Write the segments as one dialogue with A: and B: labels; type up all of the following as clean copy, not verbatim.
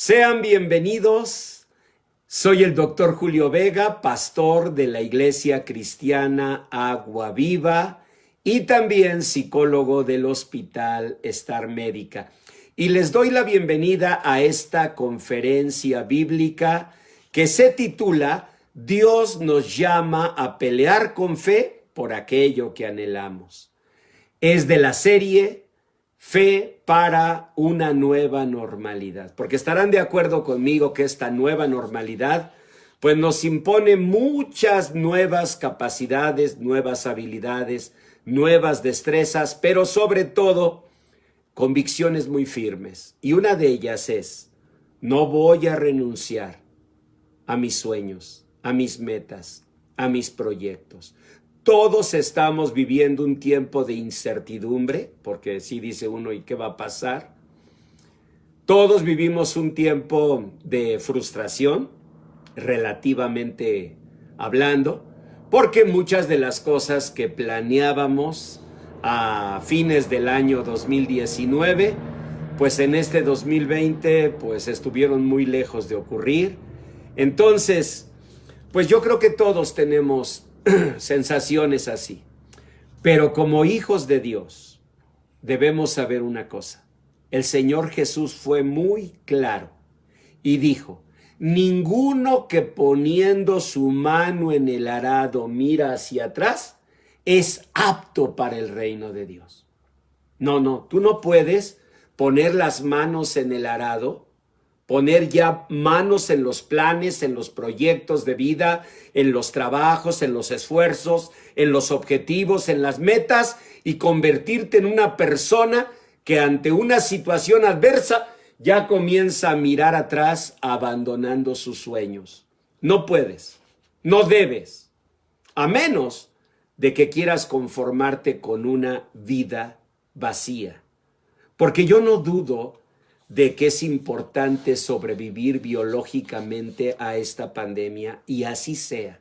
A: Sean bienvenidos. Soy el doctor Julio Vega, pastor de la Iglesia Cristiana Agua Viva y también psicólogo del Hospital Star Médica. Y les doy la bienvenida a esta conferencia bíblica que se titula Dios nos llama a pelear con fe por aquello que anhelamos. Es de la serie Fe para una nueva normalidad, porque estarán de acuerdo conmigo que esta nueva normalidad pues nos impone muchas nuevas capacidades, nuevas habilidades, nuevas destrezas, pero sobre todo convicciones muy firmes. Y una de ellas es: no voy a renunciar a mis sueños, a mis metas, a mis proyectos. Todos estamos viviendo un tiempo de incertidumbre, porque sí dice uno, ¿y qué va a pasar? Todos vivimos un tiempo de frustración, relativamente hablando, porque muchas de las cosas que planeábamos a fines del año 2019, pues en este 2020, pues estuvieron muy lejos de ocurrir. Entonces, pues yo creo que todos tenemos sensaciones así. Pero como hijos de Dios, debemos saber una cosa. El Señor Jesús fue muy claro y dijo: ninguno que poniendo su mano en el arado mira hacia atrás es apto para el reino de Dios. No, tú no puedes poner las manos en el arado, poner ya manos en los planes, en los proyectos de vida, en los trabajos, en los esfuerzos, en los objetivos, en las metas, y convertirte en una persona que ante una situación adversa ya comienza a mirar atrás, abandonando sus sueños. No puedes, no debes, a menos de que quieras conformarte con una vida vacía. Porque yo no dudo de que es importante sobrevivir biológicamente a esta pandemia, y así sea.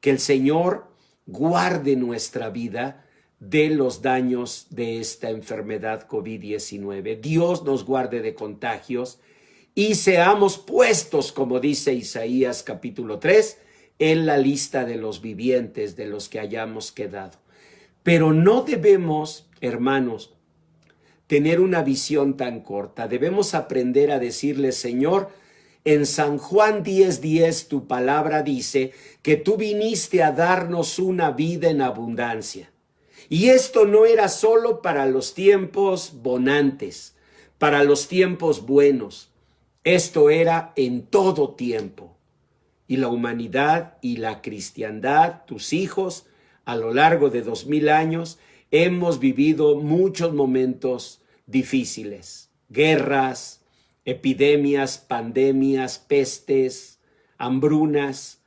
A: Que el Señor guarde nuestra vida de los daños de esta enfermedad COVID-19. Dios nos guarde de contagios y seamos puestos, como dice Isaías capítulo 3, en la lista de los vivientes, de los que hayamos quedado. Pero no debemos, hermanos, tener una visión tan corta. Debemos aprender a decirle: Señor, en San Juan 10:10 tu palabra dice que tú viniste a darnos una vida en abundancia. Y esto no era solo para los tiempos bonantes, para los tiempos buenos. Esto era en todo tiempo. Y la humanidad y la cristiandad, tus hijos, a lo largo de 2000 años, hemos vivido muchos momentos difíciles, guerras, epidemias, pandemias, pestes, hambrunas,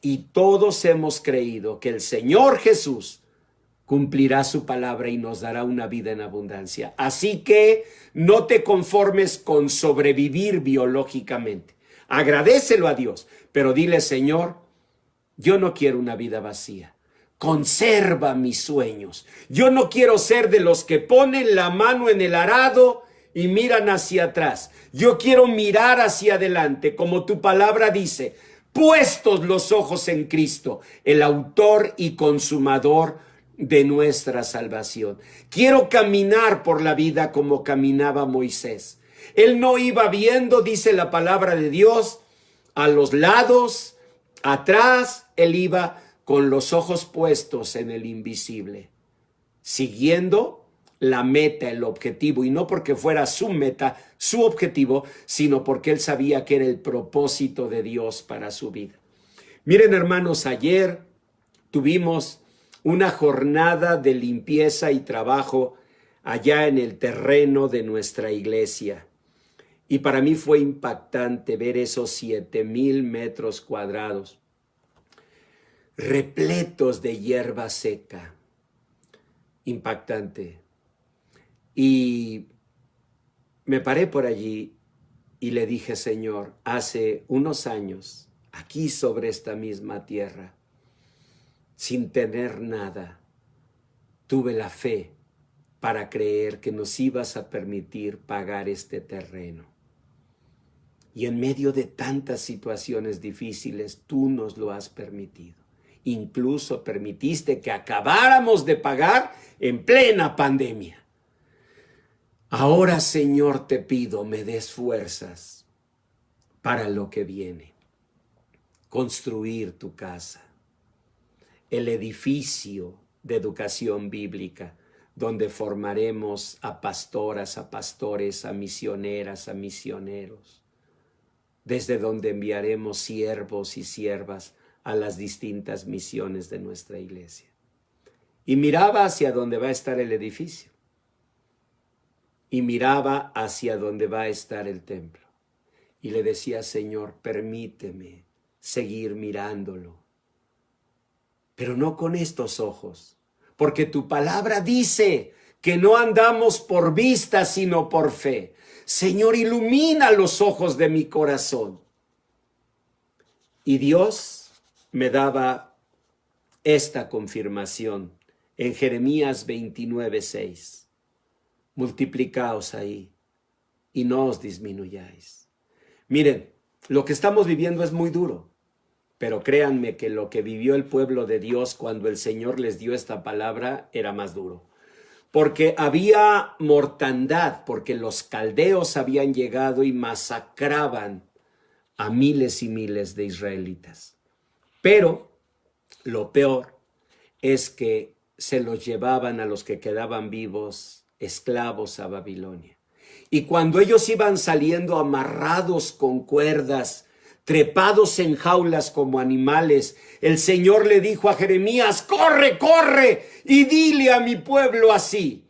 A: y todos hemos creído que el Señor Jesús cumplirá su palabra y nos dará una vida en abundancia. Así que no te conformes con sobrevivir biológicamente. Agradécelo a Dios, pero dile: Señor, yo no quiero una vida vacía. Conserva mis sueños. Yo no quiero ser de los que ponen la mano en el arado y miran hacia atrás. Yo quiero mirar hacia adelante, como tu palabra dice, puestos los ojos en Cristo, el autor y consumador de nuestra salvación. Quiero caminar por la vida como caminaba Moisés. Él no iba viendo, dice la palabra de Dios, a los lados, atrás. Él iba con los ojos puestos en el invisible, siguiendo la meta, el objetivo, y no porque fuera su meta, su objetivo, sino porque él sabía que era el propósito de Dios para su vida. Miren, hermanos, ayer tuvimos una jornada de limpieza y trabajo allá en el terreno de nuestra iglesia. Y para mí fue impactante ver esos 7,000 metros cuadrados repletos de hierba seca. Impactante. Y me paré por allí y le dije: Señor, hace unos años, aquí sobre esta misma tierra, sin tener nada, tuve la fe para creer que nos ibas a permitir pagar este terreno. Y en medio de tantas situaciones difíciles, tú nos lo has permitido. Incluso permitiste que acabáramos de pagar en plena pandemia. Ahora, Señor, te pido, me des fuerzas para lo que viene. Construir tu casa, el edificio de educación bíblica, donde formaremos a pastoras, a pastores, a misioneras, a misioneros, desde donde enviaremos siervos y siervas a las distintas misiones de nuestra iglesia. Y miraba hacia donde va a estar el edificio, y miraba hacia donde va a estar el templo, y le decía, Señor, permíteme seguir mirándolo, pero no con estos ojos, porque tu palabra dice que no andamos por vista, sino por fe. Señor, ilumina los ojos de mi corazón. Y Dios me daba esta confirmación en Jeremías 29:6. Multiplicaos ahí y no os disminuyáis. Miren, lo que estamos viviendo es muy duro, pero créanme que lo que vivió el pueblo de Dios cuando el Señor les dio esta palabra era más duro. Porque había mortandad, porque los caldeos habían llegado y masacraban a miles y miles de israelitas. Pero lo peor es que se los llevaban a los que quedaban vivos esclavos a Babilonia. Y cuando ellos iban saliendo amarrados con cuerdas, trepados en jaulas como animales, el Señor le dijo a Jeremías, corre, corre y dile a mi pueblo así,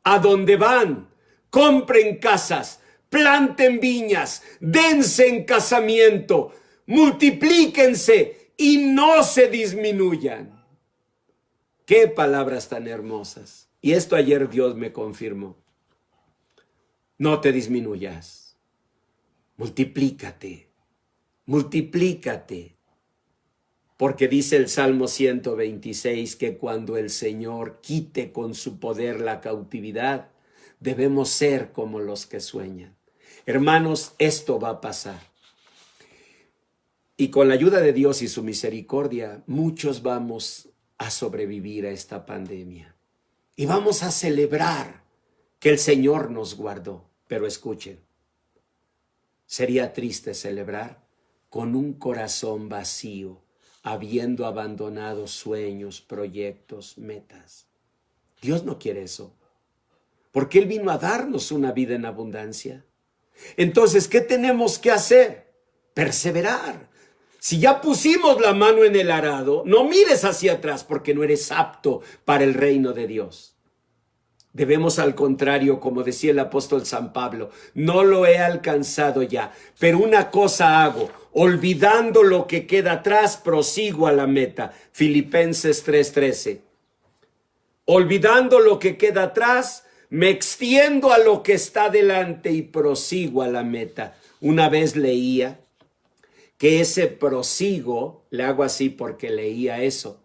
A: a donde van, compren casas, planten viñas, dense en casamiento, multiplíquense y no se disminuyan. Qué palabras tan hermosas. Y esto ayer Dios me confirmó. No te disminuyas, multiplícate. Multiplícate, porque dice el Salmo 126 que cuando el Señor quite con su poder la cautividad, debemos ser como los que sueñan. Hermanos, esto va a pasar. Y con la ayuda de Dios y su misericordia, muchos vamos a sobrevivir a esta pandemia. Y vamos a celebrar que el Señor nos guardó. Pero escuchen, sería triste celebrar con un corazón vacío, habiendo abandonado sueños, proyectos, metas. Dios no quiere eso, porque Él vino a darnos una vida en abundancia. Entonces, ¿qué tenemos que hacer? Perseverar. Si ya pusimos la mano en el arado, no mires hacia atrás porque no eres apto para el reino de Dios. Debemos, al contrario, como decía el apóstol San Pablo, no lo he alcanzado ya, pero una cosa hago, olvidando lo que queda atrás, prosigo a la meta. Filipenses 3:13. Olvidando lo que queda atrás, me extiendo a lo que está delante y prosigo a la meta. Una vez leía que ese prosigo, le hago así porque leía eso,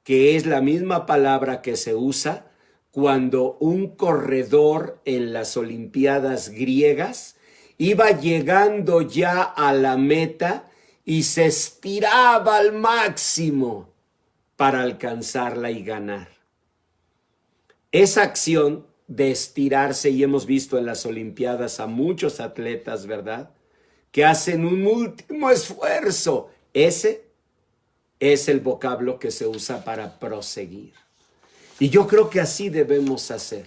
A: que es la misma palabra que se usa cuando un corredor en las Olimpiadas griegas iba llegando ya a la meta y se estiraba al máximo para alcanzarla y ganar. Esa acción de estirarse, y hemos visto en las Olimpiadas a muchos atletas, ¿verdad?, que hacen un último esfuerzo. Ese es el vocablo que se usa para proseguir. Y yo creo que así debemos hacer.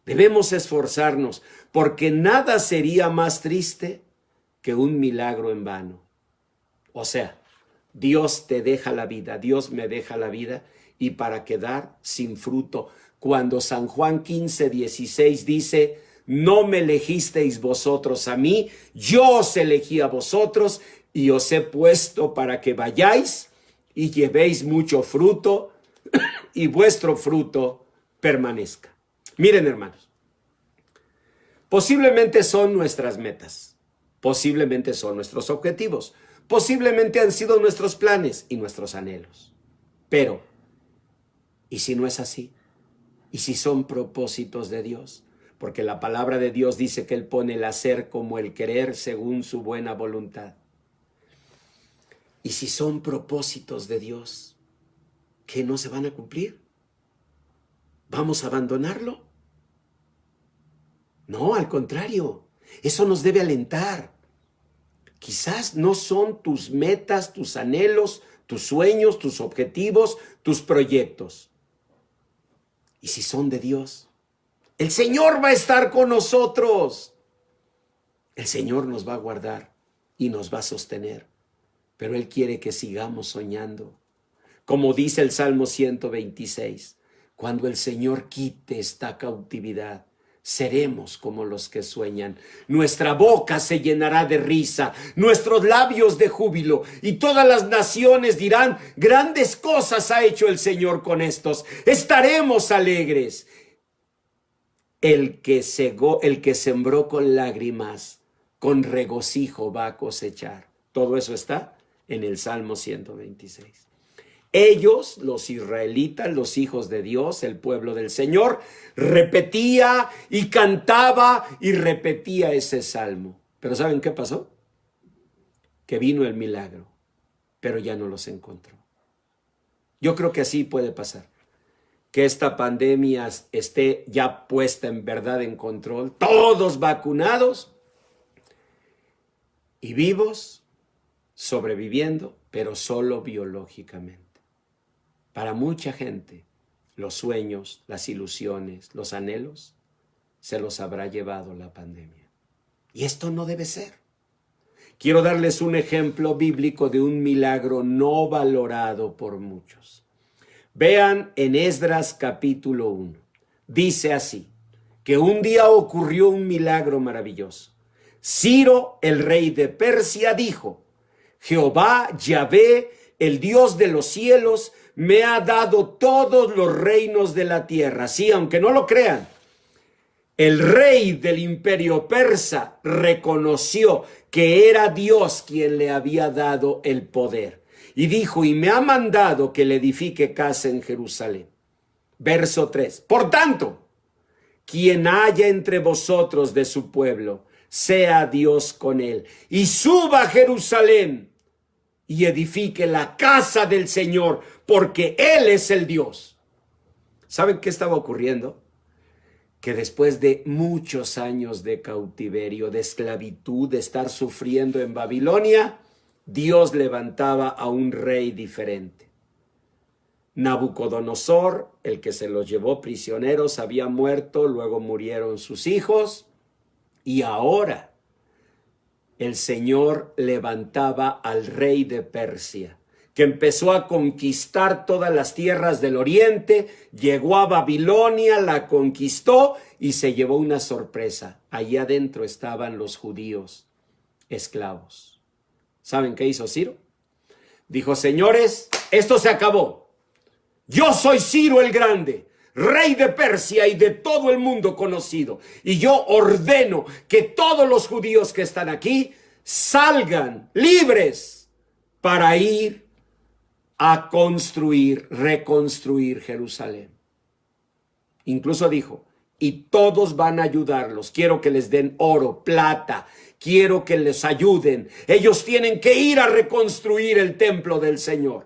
A: Debemos esforzarnos, porque nada sería más triste que un milagro en vano. O sea, Dios te deja la vida, Dios me deja la vida, y para quedar sin fruto. Cuando San Juan 15:16 dice, no me elegisteis vosotros a mí, yo os elegí a vosotros y os he puesto para que vayáis y llevéis mucho fruto y vuestro fruto permanezca. Miren, hermanos, posiblemente son nuestras metas, posiblemente son nuestros objetivos, posiblemente han sido nuestros planes y nuestros anhelos. Pero, ¿y si no es así? ¿Y si son propósitos de Dios? porque la palabra de Dios dice que Él pone el hacer como el querer según su buena voluntad. Y si son propósitos de Dios que no se van a cumplir, ¿vamos a abandonarlo? No, al contrario, eso nos debe alentar. Quizás no son tus metas, tus anhelos, tus sueños, tus objetivos, tus proyectos. Y si son de Dios, el Señor va a estar con nosotros. El Señor nos va a guardar y nos va a sostener. Pero Él quiere que sigamos soñando. Como dice el Salmo 126, cuando el Señor quite esta cautividad, seremos como los que sueñan. Nuestra boca se llenará de risa, nuestros labios de júbilo, y todas las naciones dirán, grandes cosas ha hecho el Señor con estos. Estaremos alegres. El que sembró con lágrimas, con regocijo va a cosechar. Todo eso está en el Salmo 126. Ellos, los israelitas, los hijos de Dios, el pueblo del Señor, repetía y cantaba y repetía ese salmo. Pero ¿saben qué pasó? Que vino el milagro, pero ya no los encontró. Yo creo que así puede pasar. Que esta pandemia esté ya puesta en verdad en control, todos vacunados y vivos, sobreviviendo, pero solo biológicamente. Para mucha gente, los sueños, las ilusiones, los anhelos, se los habrá llevado la pandemia. Y esto no debe ser. Quiero darles un ejemplo bíblico de un milagro no valorado por muchos. Vean en Esdras capítulo 1. Dice así, que un día ocurrió un milagro maravilloso. Ciro, el rey de Persia, dijo, Jehová, Yahvé, el Dios de los cielos, me ha dado todos los reinos de la tierra. Sí, aunque no lo crean, el rey del imperio persa reconoció que era Dios quien le había dado el poder. Y dijo, y me ha mandado que le edifique casa en Jerusalén. Verso 3. Por tanto, quien haya entre vosotros de su pueblo, sea Dios con él. Y suba a Jerusalén y edifique la casa del Señor, porque Él es el Dios. ¿Saben qué estaba ocurriendo? Que después de muchos años de cautiverio, de esclavitud, de estar sufriendo en Babilonia, Dios levantaba a un rey diferente. Nabucodonosor, el que se los llevó prisioneros, había muerto, luego murieron sus hijos, y ahora el Señor levantaba al rey de Persia, que empezó a conquistar todas las tierras del oriente, llegó a Babilonia, la conquistó y se llevó una sorpresa. Allí adentro estaban los judíos esclavos. ¿Saben qué hizo Ciro? Dijo, señores, esto se acabó. Yo soy Ciro el Grande, rey de Persia y de todo el mundo conocido. Y yo ordeno que todos los judíos que están aquí salgan libres para ir a reconstruir Jerusalén. Incluso dijo, y todos van a ayudarlos. Quiero que les den oro, plata, quiero que les ayuden. Ellos tienen que ir a reconstruir el templo del Señor.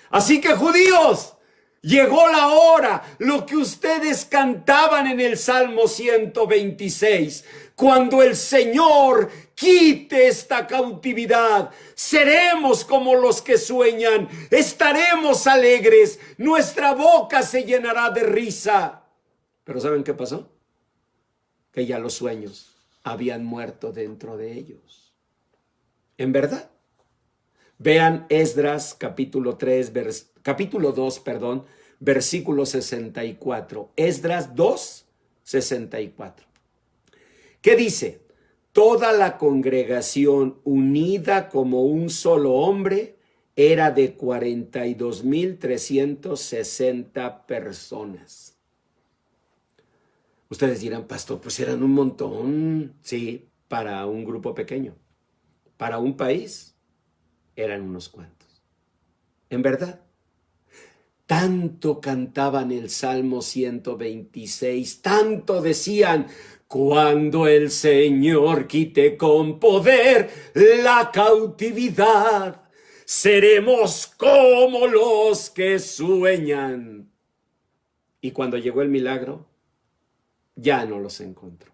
A: Así que judíos, llegó la hora, lo que ustedes cantaban en el Salmo 126, cuando el Señor quite esta cautividad, seremos como los que sueñan, estaremos alegres, nuestra boca se llenará de risa. Pero ¿saben qué pasó? Que ya los sueños habían muerto dentro de ellos. En verdad. Vean Esdras capítulo 2, versículo 64. Esdras 2, 64. ¿Qué dice? Toda la congregación unida como un solo hombre era de 42,360 personas. Ustedes dirán, pastor, pues eran un montón. Sí, para un grupo pequeño. Para un país eran unos cuantos. En verdad, tanto cantaban el Salmo 126, tanto decían, Cuando el Señor quite con poder la cautividad, seremos como los que sueñan. Y cuando llegó el milagro, ya no los encontró.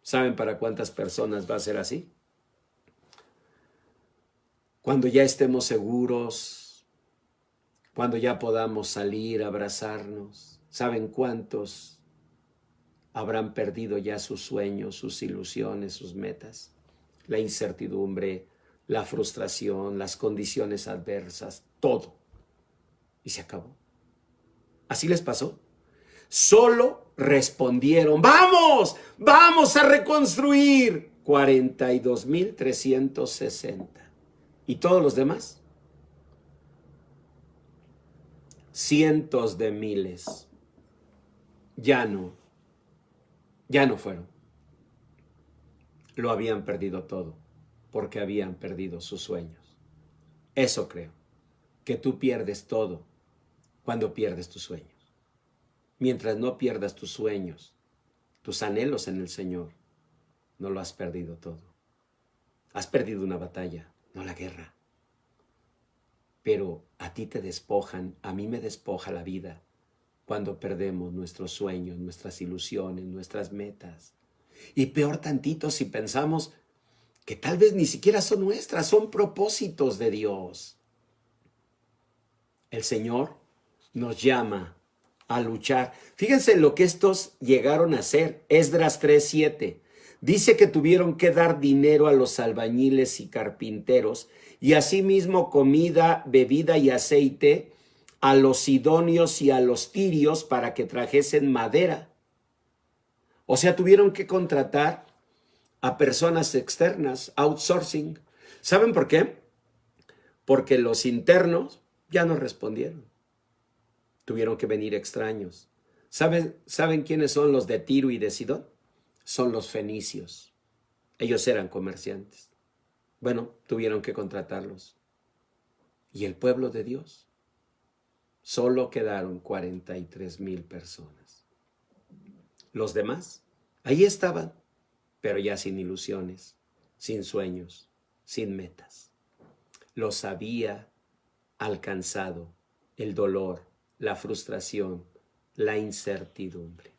A: ¿Saben para cuántas personas va a ser así? Cuando ya estemos seguros, cuando ya podamos salir, abrazarnos, ¿saben cuántos habrán perdido ya sus sueños, sus ilusiones, sus metas? La incertidumbre, la frustración, las condiciones adversas, todo. Y se acabó. Así les pasó. Solo respondieron, ¡vamos! ¡Vamos a reconstruir! 42,360. ¿Y todos los demás? Cientos de miles. Ya no fueron. Lo habían perdido todo, porque habían perdido sus sueños. Eso creo, que tú pierdes todo cuando pierdes tus sueños. Mientras no pierdas tus sueños, tus anhelos en el Señor, no lo has perdido todo. Has perdido una batalla, no la guerra. Pero a ti te despojan, a mí me despoja la vida cuando perdemos nuestros sueños, nuestras ilusiones, nuestras metas. Y peor tantito si pensamos que tal vez ni siquiera son nuestras, son propósitos de Dios. El Señor nos llama a luchar. Fíjense lo que estos llegaron a hacer. Esdras 3:7. Dice que tuvieron que dar dinero a los albañiles y carpinteros y asimismo comida, bebida y aceite a los sidonios y a los tirios para que trajesen madera. O sea, tuvieron que contratar a personas externas, outsourcing. ¿Saben por qué? Porque los internos ya no respondieron. Tuvieron que venir extraños. ¿Saben quiénes son los de Tiro y de Sidón? Son los fenicios. Ellos eran comerciantes. Bueno, tuvieron que contratarlos. ¿Y el pueblo de Dios? Solo quedaron 43,000 personas. Los demás, ahí estaban, pero ya sin ilusiones, sin sueños, sin metas. Los había alcanzado el dolor, la frustración, la incertidumbre.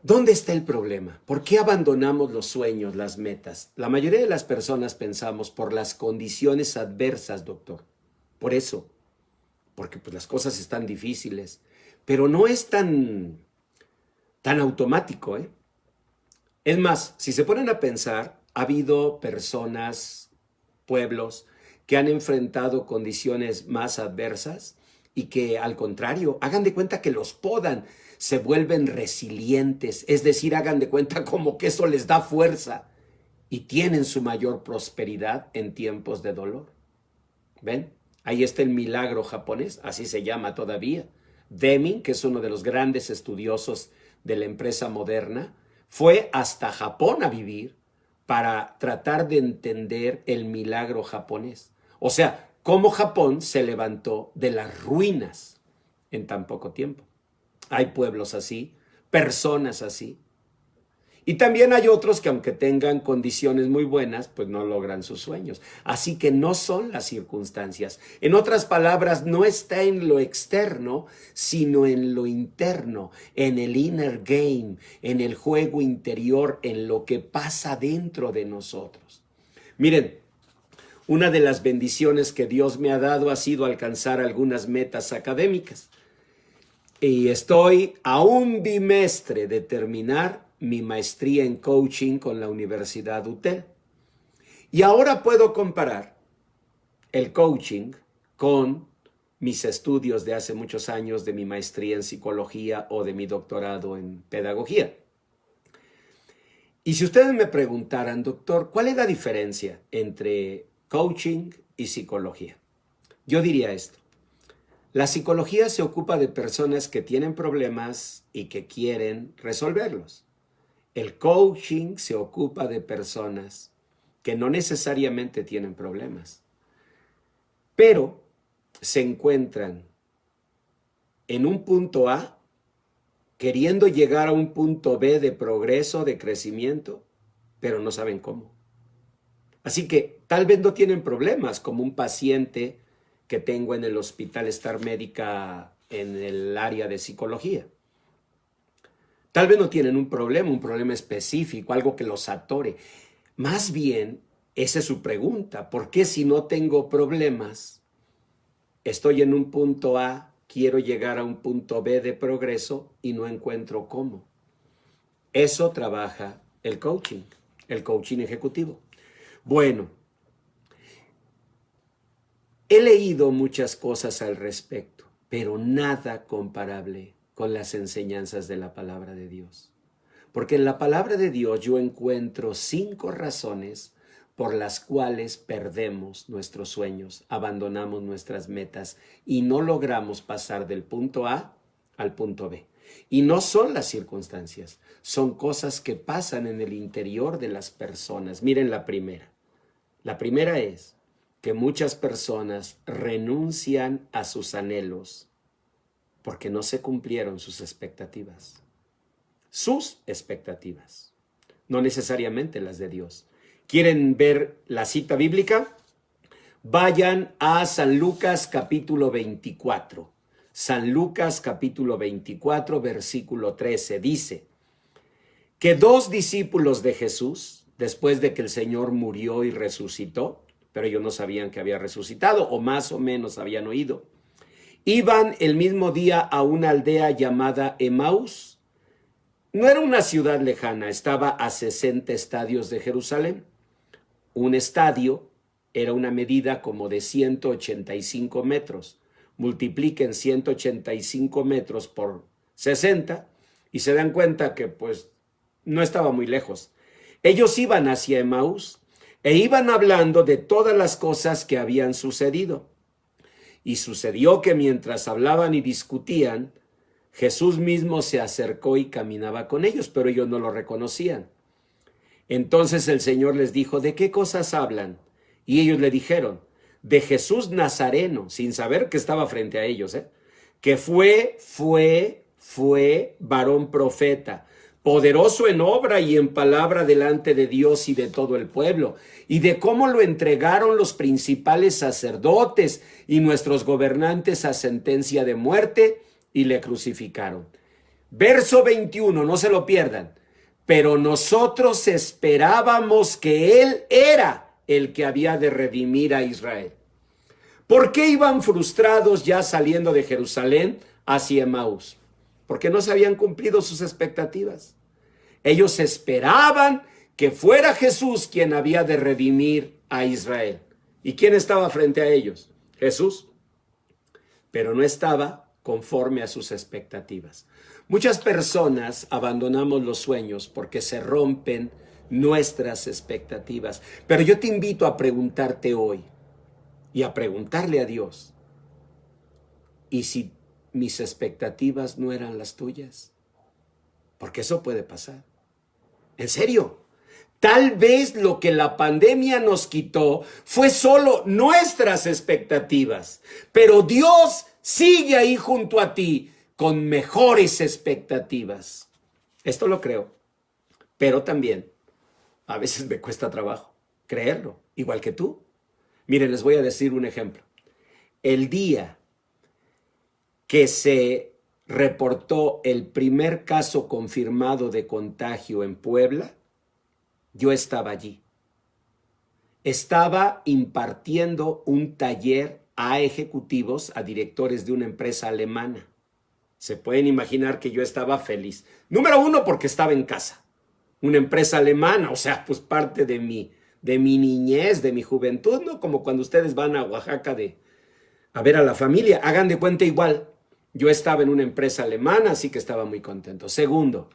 A: ¿Dónde está el problema? ¿Por qué abandonamos los sueños, las metas? La mayoría de las personas pensamos por las condiciones adversas, doctor. Por eso, porque pues las cosas están difíciles, pero no es tan automático, ¿eh? Es más, si se ponen a pensar, ha habido personas, pueblos, que han enfrentado condiciones más adversas y que al contrario, hagan de cuenta que los podan, se vuelven resilientes, es decir, hagan de cuenta como que eso les da fuerza y tienen su mayor prosperidad en tiempos de dolor. ¿Ven? Ahí está el milagro japonés, así se llama todavía. Deming, que es uno de los grandes estudiosos de la empresa moderna, fue hasta Japón a vivir para tratar de entender el milagro japonés. O sea, cómo Japón se levantó de las ruinas en tan poco tiempo. Hay pueblos así, personas así. Y también hay otros que aunque tengan condiciones muy buenas, pues no logran sus sueños. Así que no son las circunstancias. En otras palabras, no está en lo externo, sino en lo interno, en el inner game, en el juego interior, en lo que pasa dentro de nosotros. Miren, una de las bendiciones que Dios me ha dado ha sido alcanzar algunas metas académicas. Y estoy a un bimestre de terminar mi maestría en coaching con la Universidad UTEL. Y ahora puedo comparar el coaching con mis estudios de hace muchos años de mi maestría en psicología o de mi doctorado en pedagogía. Y si ustedes me preguntaran, doctor, ¿cuál es la diferencia entre coaching y psicología? Yo diría esto. La psicología se ocupa de personas que tienen problemas y que quieren resolverlos. El coaching se ocupa de personas que no necesariamente tienen problemas, pero se encuentran en un punto A queriendo llegar a un punto B de progreso, de crecimiento, pero no saben cómo. Así que tal vez no tienen problemas, como un paciente que tengo en el Hospital Star Médica en el área de psicología. Tal vez no tienen un problema específico, algo que los atore. Más bien, esa es su pregunta. ¿Por qué si no tengo problemas, estoy en un punto A, quiero llegar a un punto B de progreso y no encuentro cómo? Eso trabaja el coaching ejecutivo. Bueno, he leído muchas cosas al respecto, pero nada comparable con las enseñanzas de la palabra de Dios. Porque en la palabra de Dios yo encuentro 5 razones por las cuales perdemos nuestros sueños, abandonamos nuestras metas y no logramos pasar del punto A al punto B. Y no son las circunstancias, son cosas que pasan en el interior de las personas. Miren la primera. La primera es que muchas personas renuncian a sus anhelos porque no se cumplieron sus expectativas. Sus expectativas, no necesariamente las de Dios. ¿Quieren ver la cita bíblica? Vayan a San Lucas capítulo 24. San Lucas capítulo 24, versículo 13, dice que 2 discípulos de Jesús, después de que el Señor murió y resucitó, pero ellos no sabían que había resucitado, o más o menos habían oído, iban el mismo día a una aldea llamada Emaús. No era una ciudad lejana, estaba a 60 estadios de Jerusalén. Un estadio era una medida como de 185 metros. Multipliquen 185 metros por 60 y se dan cuenta que pues no estaba muy lejos. Ellos iban hacia Emaús e iban hablando de todas las cosas que habían sucedido. Y sucedió que mientras hablaban y discutían, Jesús mismo se acercó y caminaba con ellos, pero ellos no lo reconocían. Entonces el Señor les dijo, ¿de qué cosas hablan? Y ellos le dijeron, de Jesús Nazareno, sin saber que estaba frente a ellos, que fue varón profeta, poderoso en obra y en palabra delante de Dios y de todo el pueblo, y de cómo lo entregaron los principales sacerdotes y nuestros gobernantes a sentencia de muerte, y le crucificaron. Verso 21, no se lo pierdan. Pero nosotros esperábamos que Él era el que había de redimir a Israel. ¿Por qué iban frustrados ya saliendo de Jerusalén hacia Emaús? Porque no se habían cumplido sus expectativas. Ellos esperaban que fuera Jesús quien había de redimir a Israel. ¿Y quién estaba frente a ellos? Jesús. Pero no estaba conforme a sus expectativas. Muchas personas abandonamos los sueños porque se rompen nuestras expectativas. Pero yo te invito a preguntarte hoy y a preguntarle a Dios, ¿y si mis expectativas no eran las tuyas? Porque eso puede pasar. En serio. Tal vez lo que la pandemia nos quitó fue solo nuestras expectativas, pero Dios sigue ahí junto a ti con mejores expectativas. Esto lo creo, pero también a veces me cuesta trabajo creerlo, igual que tú. Miren, les voy a decir un ejemplo. El día que se reportó el primer caso confirmado de contagio en Puebla, yo estaba allí. Estaba impartiendo un taller a ejecutivos, a directores de una empresa alemana. Se pueden imaginar que yo estaba feliz. Número 1, porque estaba en casa. Una empresa alemana, o sea, pues parte de mi niñez, de mi juventud, ¿no? Como cuando ustedes van a Oaxaca a ver a la familia. Hagan de cuenta igual. Yo estaba en una empresa alemana, así que estaba muy contento. Segundo,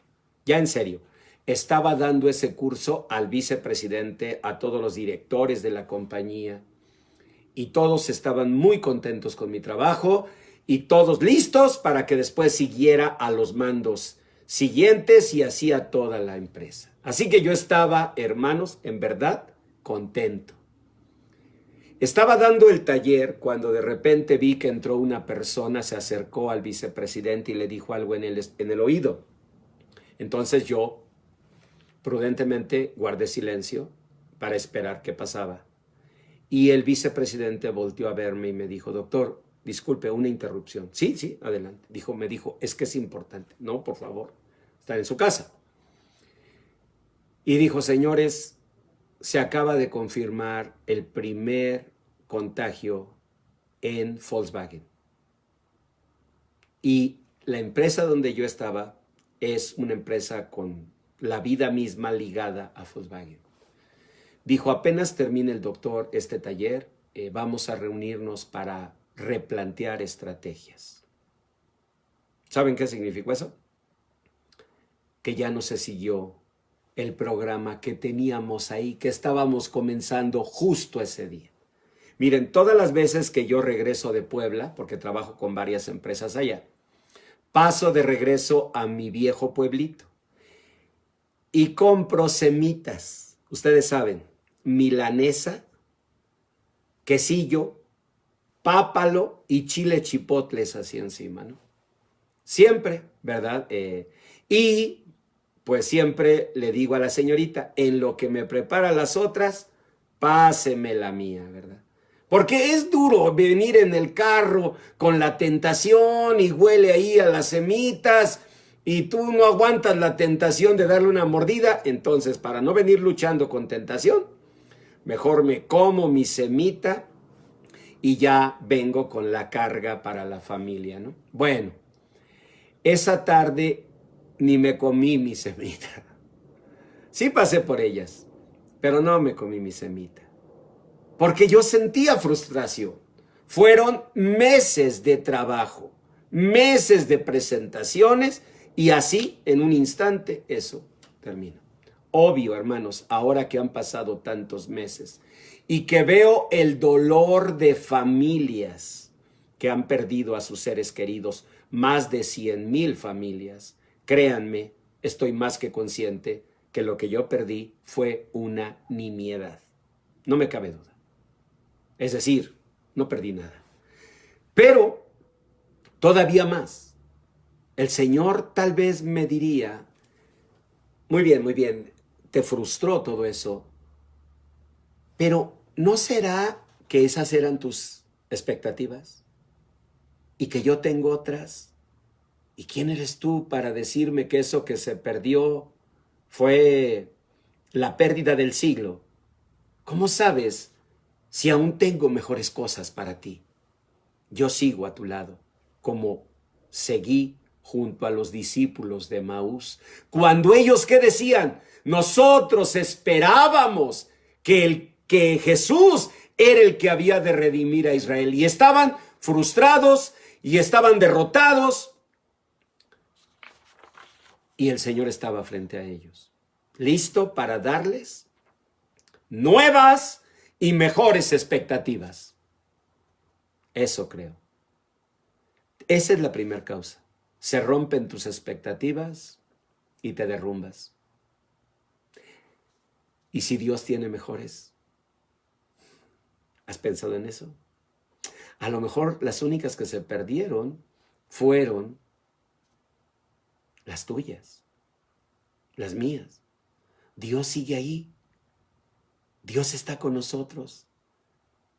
A: ya en serio, estaba dando ese curso al vicepresidente, a todos los directores de la compañía, y todos estaban muy contentos con mi trabajo y todos listos para que después siguiera a los mandos siguientes y así a toda la empresa. Así que yo estaba, hermanos, en verdad, contento. Estaba dando el taller cuando de repente vi que entró una persona, se acercó al vicepresidente y le dijo algo en el oído. Entonces yo prudentemente guardé silencio para esperar qué pasaba. Y el vicepresidente volteó a verme y me dijo, doctor, disculpe, una interrupción. Sí, sí, adelante. Me dijo, es que es importante. No, por favor, está en su casa. Y dijo, señores, se acaba de confirmar el primer contagio en Volkswagen. Y la empresa donde yo estaba es una empresa con la vida misma ligada a Volkswagen. Dijo, apenas termine el doctor este taller, vamos a reunirnos para replantear estrategias. ¿Saben qué significó eso? Que ya no se siguió el programa que teníamos ahí, que estábamos comenzando justo ese día. Miren, todas las veces que yo regreso de Puebla, porque trabajo con varias empresas allá, paso de regreso a mi viejo pueblito y compro semitas. Ustedes saben, milanesa, quesillo, pápalo y chile chipotles así encima, ¿no? Siempre, ¿verdad? Y pues siempre le digo a la señorita, en lo que me prepara las otras, páseme la mía, ¿verdad? Porque es duro venir en el carro con la tentación y huele ahí a las semitas y tú no aguantas la tentación de darle una mordida. Entonces, para no venir luchando con tentación, mejor me como mi semita y ya vengo con la carga para la familia, ¿no? Bueno, esa tarde ni me comí mi semita. Sí pasé por ellas, pero no me comí mi semita. Porque yo sentía frustración. Fueron meses de trabajo, meses de presentaciones y así en un instante eso termina. Obvio, hermanos, ahora que han pasado tantos meses y que veo el dolor de familias que han perdido a sus seres queridos, más de 100,000 familias, créanme, estoy más que consciente que lo que yo perdí fue una nimiedad. No me cabe duda. Es decir, no perdí nada. Pero todavía más. El Señor tal vez me diría, muy bien, te frustró todo eso, pero ¿no será que esas eran tus expectativas? Y que yo tengo otras. ¿Y quién eres tú para decirme que eso que se perdió fue la pérdida del siglo? ¿Cómo sabes si aún tengo mejores cosas para ti? Yo sigo a tu lado, como seguí junto a los discípulos de Maús. Cuando ellos, ¿qué decían? Nosotros esperábamos que Jesús era el que había de redimir a Israel. Y estaban frustrados y estaban derrotados. Y el Señor estaba frente a ellos, listo para darles nuevas y mejores expectativas. Eso creo. Esa es la primera causa. Se rompen tus expectativas y te derrumbas. ¿Y si Dios tiene mejores? ¿Has pensado en eso? A lo mejor las únicas que se perdieron fueron las tuyas, las mías. Dios sigue ahí. Dios está con nosotros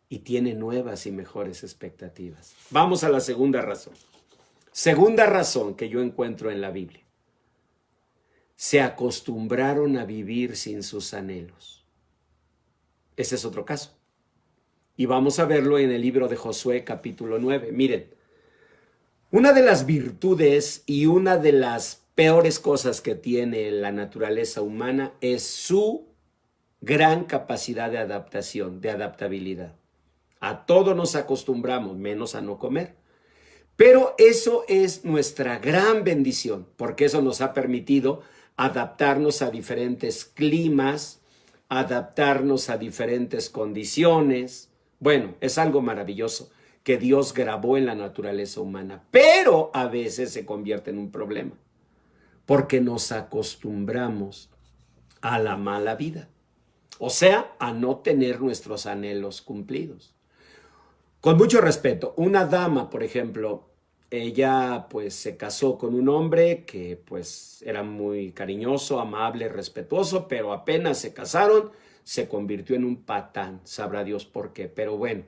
A: y tiene nuevas y mejores expectativas. Vamos a la segunda razón. Segunda razón que yo encuentro en la Biblia. Se acostumbraron a vivir sin sus anhelos. Ese es otro caso. Y vamos a verlo en el libro de Josué, capítulo 9. Miren, una de las virtudes y una de las peores cosas que tiene la naturaleza humana es su gran capacidad de adaptación, de adaptabilidad. A todo nos acostumbramos, menos a no comer. Pero eso es nuestra gran bendición, porque eso nos ha permitido adaptarnos a diferentes climas, adaptarnos a diferentes condiciones. Bueno, es algo maravilloso que Dios grabó en la naturaleza humana, pero a veces se convierte en un problema, porque nos acostumbramos a la mala vida. o sea, a no tener nuestros anhelos cumplidos. Con mucho respeto, una dama, por ejemplo, ella pues se casó con un hombre que pues era muy cariñoso, amable, respetuoso, pero apenas se casaron, se convirtió en un patán, sabrá Dios por qué, pero bueno.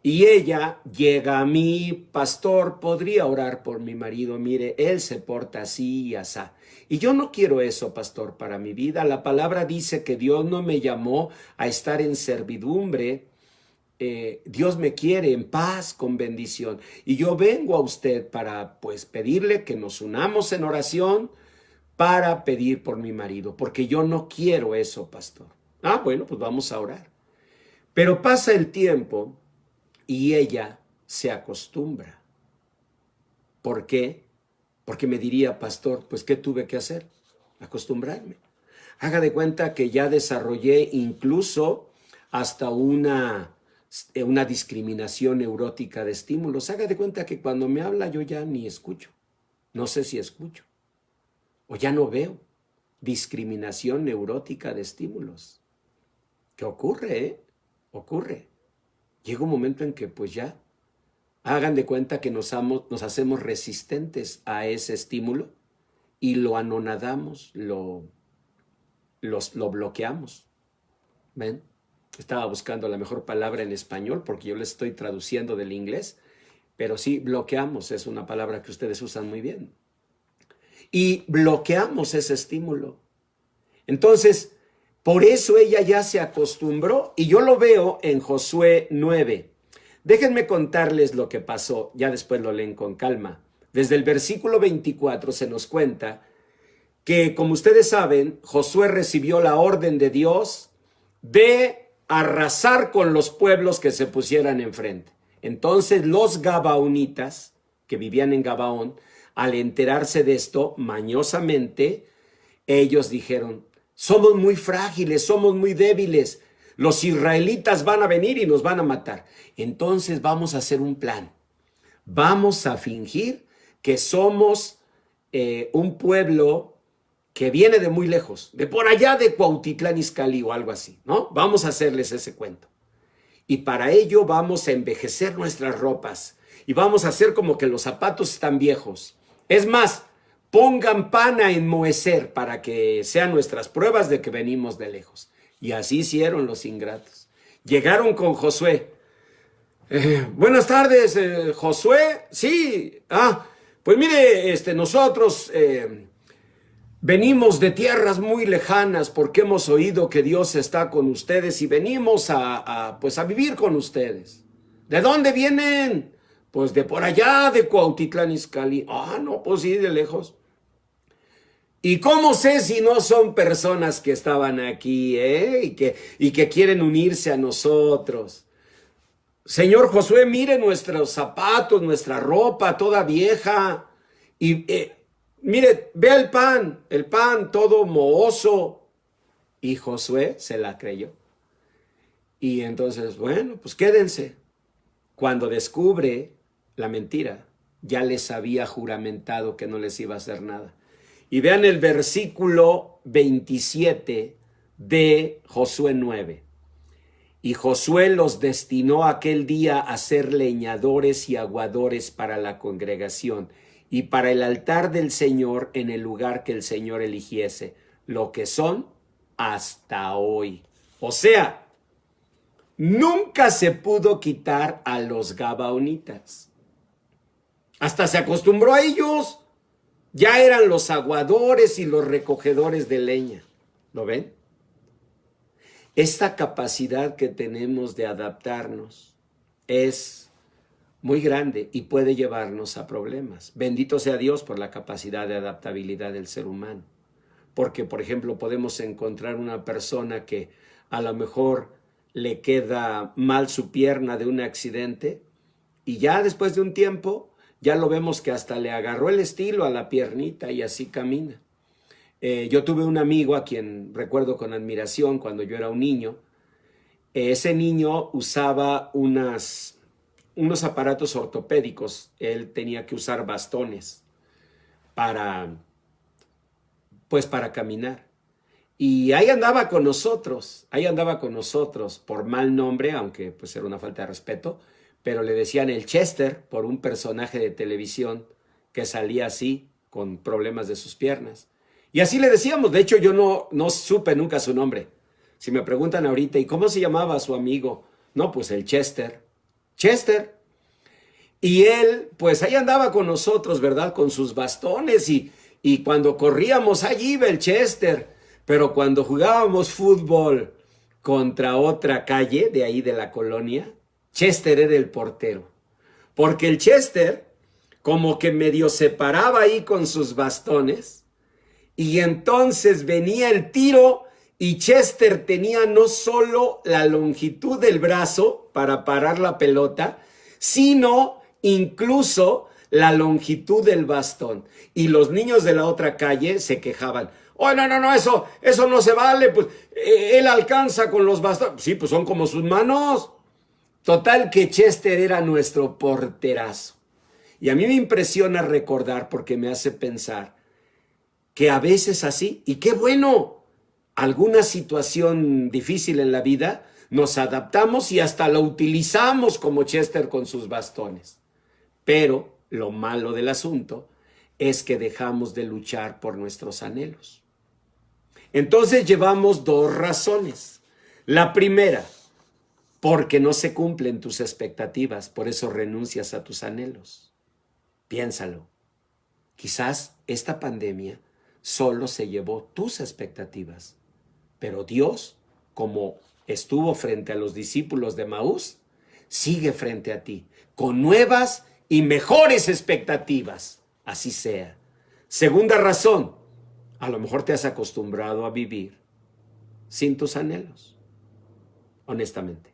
A: Y ella llega a mí, pastor, podría orar por mi marido, mire, él se porta así y asá. Y yo no quiero eso, pastor, para mi vida. La palabra dice que Dios no me llamó a estar en servidumbre. Dios me quiere en paz, con bendición. Y yo vengo a usted para, pues, pedirle que nos unamos en oración para pedir por mi marido, porque yo no quiero eso, pastor. Ah, bueno, pues vamos a orar. Pero pasa el tiempo y ella se acostumbra. ¿Por qué? Porque me diría, pastor, pues ¿qué tuve que hacer? Acostumbrarme. Haga de cuenta que ya desarrollé incluso hasta una discriminación neurótica de estímulos. Haga de cuenta que cuando me habla yo ya ni escucho. No sé si escucho. O ya no veo. Discriminación neurótica de estímulos. ¿Qué ocurre, eh? Ocurre. Llega un momento en que pues ya, hagan de cuenta que nos hacemos resistentes a ese estímulo y lo anonadamos, lo bloqueamos. ¿Ven? Estaba buscando la mejor palabra en español porque yo le estoy traduciendo del inglés, pero sí, bloqueamos es una palabra que ustedes usan muy bien. Y bloqueamos ese estímulo. Entonces, por eso ella ya se acostumbró y yo lo veo en Josué 9. Déjenme contarles lo que pasó, ya después lo leen con calma. Desde el versículo 24 se nos cuenta que, como ustedes saben, Josué recibió la orden de Dios de arrasar con los pueblos que se pusieran enfrente. Entonces los gabaonitas, que vivían en Gabaón, al enterarse de esto, mañosamente, ellos dijeron, somos muy frágiles, somos muy débiles, los israelitas van a venir y nos van a matar. Entonces vamos a hacer un plan. Vamos a fingir que somos un pueblo que viene de muy lejos, de por allá de Cuautitlán Izcalli o algo así, ¿no? Vamos a hacerles ese cuento. Y para ello vamos a envejecer nuestras ropas y vamos a hacer como que los zapatos están viejos. Es más, pongan pan a enmohecer para que sean nuestras pruebas de que venimos de lejos. Y así hicieron los ingratos. Llegaron con Josué. Buenas tardes, Josué. Sí, pues mire, nosotros venimos de tierras muy lejanas porque hemos oído que Dios está con ustedes y venimos pues a vivir con ustedes. ¿De dónde vienen? Pues de por allá, de Cuautitlán Izcalli. No, pues sí, de lejos. ¿Y cómo sé si no son personas que estaban aquí, y que quieren unirse a nosotros? Señor Josué, mire nuestros zapatos, nuestra ropa toda vieja. Y mire, vea el pan todo mohoso. Y Josué se la creyó. Y entonces, bueno, pues quédense. Cuando descubre la mentira, ya les había juramentado que no les iba a hacer nada. Y vean el versículo 27 de Josué 9. Y Josué los destinó aquel día a ser leñadores y aguadores para la congregación y para el altar del Señor en el lugar que el Señor eligiese, lo que son hasta hoy. O sea, nunca se pudo quitar a los gabaonitas. Hasta se acostumbró a ellos. Ya eran los aguadores y los recogedores de leña. ¿Lo ven? Esta capacidad que tenemos de adaptarnos es muy grande y puede llevarnos a problemas. Bendito sea Dios por la capacidad de adaptabilidad del ser humano. Porque, por ejemplo, podemos encontrar una persona que a lo mejor le queda mal su pierna de un accidente y ya después de un tiempo ya lo vemos que hasta le agarró el estilo a la piernita y así camina. Yo tuve un amigo a quien recuerdo con admiración cuando yo era un niño. Ese niño usaba unos aparatos ortopédicos. Él tenía que usar bastones para caminar. Y ahí andaba con nosotros por mal nombre, aunque pues era una falta de respeto, pero le decían el Chester por un personaje de televisión que salía así, con problemas de sus piernas. Y así le decíamos, de hecho yo no supe nunca su nombre. Si me preguntan ahorita, ¿y cómo se llamaba su amigo? No, pues el Chester. Chester. Y él, pues ahí andaba con nosotros, ¿verdad? Con sus bastones y cuando corríamos, allí iba el Chester. Pero cuando jugábamos fútbol contra otra calle de ahí de la colonia, Chester era el portero. Porque el Chester como que medio se paraba ahí con sus bastones y entonces venía el tiro y Chester tenía no solo la longitud del brazo para parar la pelota, sino incluso la longitud del bastón. Y los niños de la otra calle se quejaban. Oh, no, eso no se vale, pues él alcanza con los bastones. Sí, pues son como sus manos. Total que Chester era nuestro porterazo. Y a mí me impresiona recordar porque me hace pensar que a veces así, y qué bueno, alguna situación difícil en la vida, nos adaptamos y hasta lo utilizamos como Chester con sus bastones. Pero lo malo del asunto es que dejamos de luchar por nuestros anhelos. Entonces llevamos dos razones. La primera, porque no se cumplen tus expectativas, por eso renuncias a tus anhelos. Piénsalo. Quizás esta pandemia solo se llevó tus expectativas, pero Dios, como estuvo frente a los discípulos de Maús, sigue frente a ti, con nuevas y mejores expectativas. Así sea. Segunda razón, a lo mejor te has acostumbrado a vivir sin tus anhelos. Honestamente,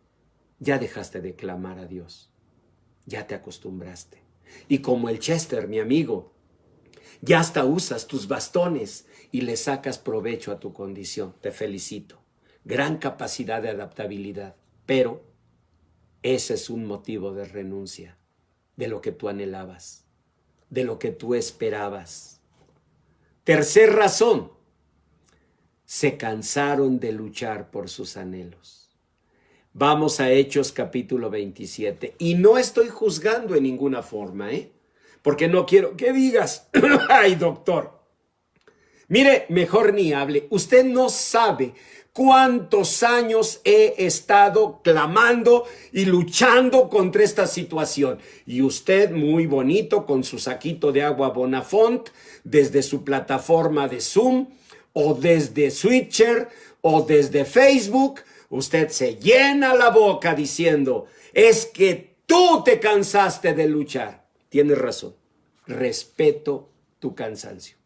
A: ya dejaste de clamar a Dios. Ya te acostumbraste. Y como el Chester, mi amigo, ya hasta usas tus bastones y le sacas provecho a tu condición. Te felicito. Gran capacidad de adaptabilidad. Pero ese es un motivo de renuncia de lo que tú anhelabas, de lo que tú esperabas. Tercer razón, se cansaron de luchar por sus anhelos. Vamos a Hechos capítulo 27. Y no estoy juzgando en ninguna forma, porque no quiero que digas, ay doctor, mire, mejor ni hable. Usted no sabe cuántos años he estado clamando y luchando contra esta situación. Y usted muy bonito con su saquito de agua Bonafont, desde su plataforma de Zoom, o desde Switcher, o desde Facebook, usted se llena la boca diciendo, es que tú te cansaste de luchar. Tienes razón, respeto tu cansancio,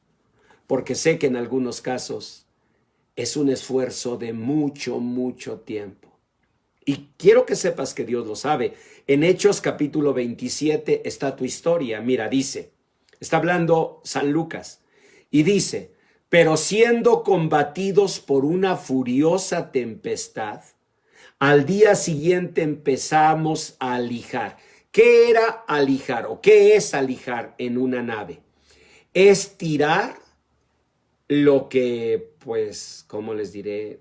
A: porque sé que en algunos casos es un esfuerzo de mucho, mucho tiempo. Y quiero que sepas que Dios lo sabe. En Hechos capítulo 27 está tu historia. Mira, dice, está hablando San Lucas, y dice, pero siendo combatidos por una furiosa tempestad, al día siguiente empezamos a alijar. ¿Qué era alijar o qué es alijar en una nave? Es tirar lo que, pues, ¿cómo les diré?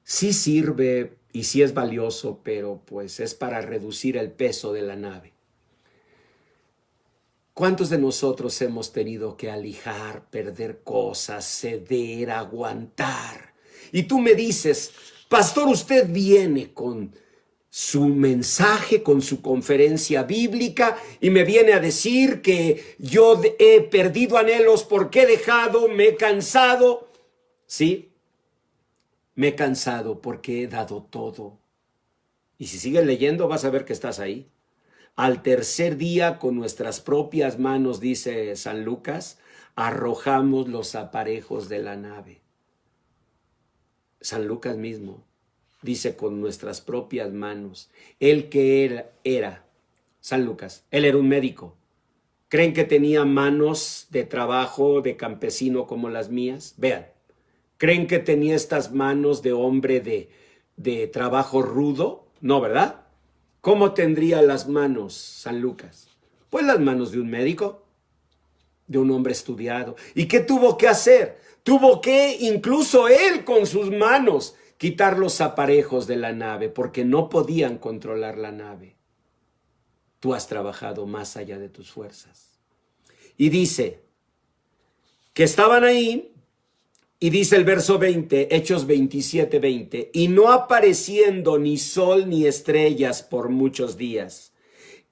A: Sí sirve y sí es valioso, pero pues es para reducir el peso de la nave. ¿Cuántos de nosotros hemos tenido que alijar, perder cosas, ceder, aguantar? Y tú me dices, pastor, usted viene con su mensaje, con su conferencia bíblica y me viene a decir que yo he perdido anhelos porque he dejado, me he cansado. Sí, me he cansado porque he dado todo. Y si sigues leyendo vas a ver que estás ahí. Al tercer día, con nuestras propias manos, dice San Lucas, arrojamos los aparejos de la nave. San Lucas mismo dice con nuestras propias manos. Él que era San Lucas, él era un médico. ¿Creen que tenía manos de trabajo de campesino como las mías? Vean, ¿creen que tenía estas manos de hombre de trabajo rudo? No, ¿verdad? ¿Cómo tendría las manos San Lucas? Pues las manos de un médico. de un hombre estudiado. ¿Y qué tuvo que hacer? Tuvo que, incluso él con sus manos, quitar los aparejos de la nave, porque no podían controlar la nave. Tú has trabajado más allá de tus fuerzas. Y dice que estaban ahí, y dice el verso 20, Hechos 27, 20, y no apareciendo ni sol ni estrellas por muchos días,